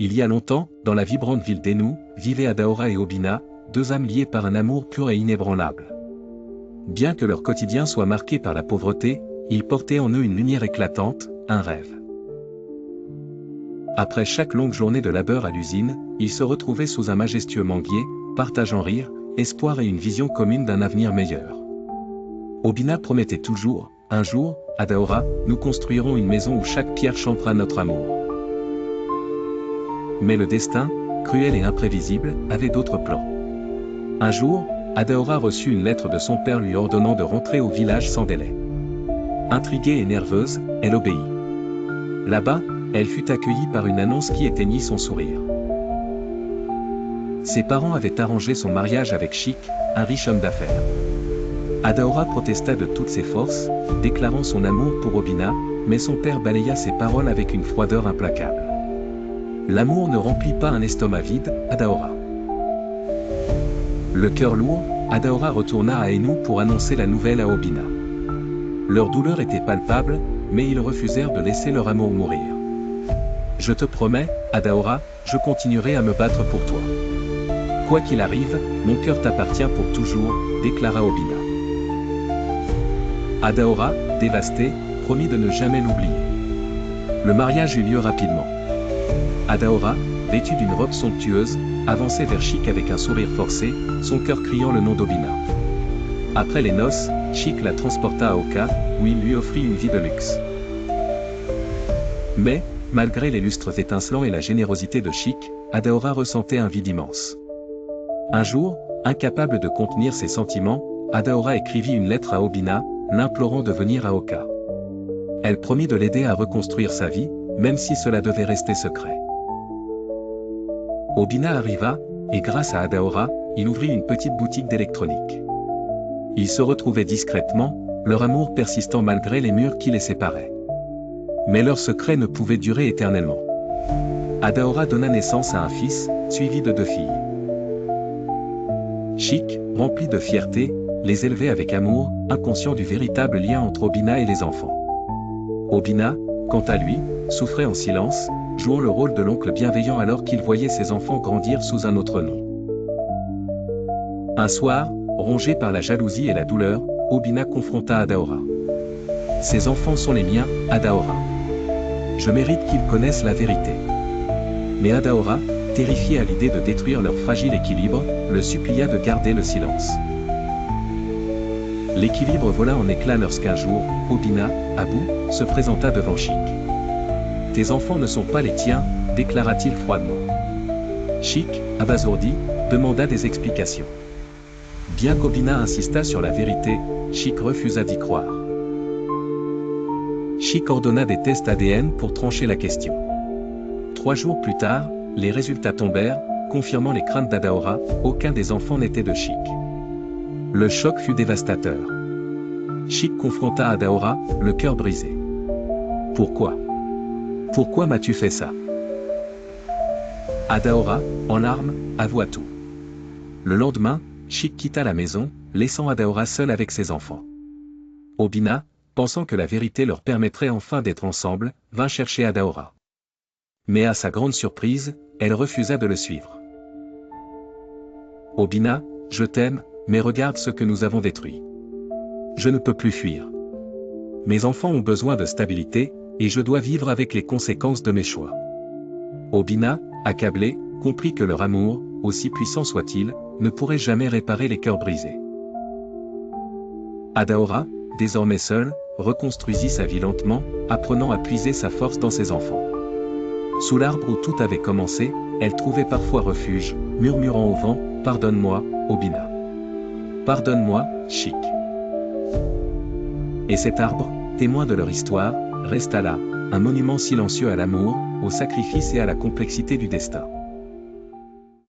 Il y a longtemps, dans la vibrante ville d'Enu, vivaient Adaora et Obina, deux âmes liées par un amour pur et inébranlable. Bien que leur quotidien soit marqué par la pauvreté, ils portaient en eux une lumière éclatante, un rêve. Après chaque longue journée de labeur à l'usine, ils se retrouvaient sous un majestueux manguier, partageant rire, espoir et une vision commune d'un avenir meilleur. Obina promettait toujours, un jour, Adaora, nous construirons une maison où chaque pierre chantera notre amour. Mais le destin, cruel et imprévisible, avait d'autres plans. Un jour, Adaora reçut une lettre de son père lui ordonnant de rentrer au village sans délai. Intriguée et nerveuse, elle obéit. Là-bas, elle fut accueillie par une annonce qui éteignit son sourire. Ses parents avaient arrangé son mariage avec Chic, un riche homme d'affaires. Adaora protesta de toutes ses forces, déclarant son amour pour Obina, mais son père balaya ses paroles avec une froideur implacable. L'amour ne remplit pas un estomac vide, Adaora. Le cœur lourd, Adaora retourna à Enu pour annoncer la nouvelle à Obina. Leur douleur était palpable, mais ils refusèrent de laisser leur amour mourir. Je te promets, Adaora, je continuerai à me battre pour toi. Quoi qu'il arrive, mon cœur t'appartient pour toujours, déclara Obina. Adaora, dévastée, promit de ne jamais l'oublier. Le mariage eut lieu rapidement. Adaora, vêtue d'une robe somptueuse, avançait vers Chic avec un sourire forcé, son cœur criant le nom d'Obina. Après les noces, Chic la transporta à Oka, où il lui offrit une vie de luxe. Mais, malgré les lustres étincelants et la générosité de Chic, Adaora ressentait un vide immense. Un jour, incapable de contenir ses sentiments, Adaora écrivit une lettre à Obina, l'implorant de venir à Oka. Elle promit de l'aider à reconstruire sa vie, même si cela devait rester secret. Obina arriva, et grâce à Adaora, il ouvrit une petite boutique d'électronique. Ils se retrouvaient discrètement, leur amour persistant malgré les murs qui les séparaient. Mais leur secret ne pouvait durer éternellement. Adaora donna naissance à un fils, suivi de 2 filles. Chic, rempli de fierté, les élevait avec amour, inconscient du véritable lien entre Obina et les enfants. Obina, quant à lui, souffrait en silence, jouant le rôle de l'oncle bienveillant alors qu'il voyait ses enfants grandir sous un autre nom. Un soir, rongé par la jalousie et la douleur, Obina confronta Adaora. « Ces enfants sont les miens, Adaora. Je mérite qu'ils connaissent la vérité. » Mais Adaora, terrifiée à l'idée de détruire leur fragile équilibre, le supplia de garder le silence. L'équilibre vola en éclats lorsqu'un jour, Obina, à bout, se présenta devant Chic. « Tes enfants ne sont pas les tiens, déclara-t-il froidement. Chic, abasourdi, demanda des explications. Bien qu'Obina insista sur la vérité, Chic refusa d'y croire. Chic ordonna des tests ADN pour trancher la question. 3 jours plus tard, les résultats tombèrent, confirmant les craintes d'Adaora, aucun des enfants n'était de Chic. Le choc fut dévastateur. Chic confronta Adaora, le cœur brisé. « Pourquoi ? Pourquoi m'as-tu fait ça ?» Adaora, en larmes, avoua tout. Le lendemain, Chic quitta la maison, laissant Adaora seule avec ses enfants. Obina, pensant que la vérité leur permettrait enfin d'être ensemble, vint chercher Adaora. Mais à sa grande surprise, elle refusa de le suivre. « Obina, je t'aime, mais regarde ce que nous avons détruit. Je ne peux plus fuir. Mes enfants ont besoin de stabilité, et je dois vivre avec les conséquences de mes choix. » Obina, accablée, comprit que leur amour, aussi puissant soit-il, ne pourrait jamais réparer les cœurs brisés. Adaora, désormais seule, reconstruisit sa vie lentement, apprenant à puiser sa force dans ses enfants. Sous l'arbre où tout avait commencé, elle trouvait parfois refuge, murmurant au vent, « Pardonne-moi, Obina. Pardonne-moi, Chic. » Et cet arbre, témoin de leur histoire, resta là, un monument silencieux à l'amour, au sacrifice et à la complexité du destin.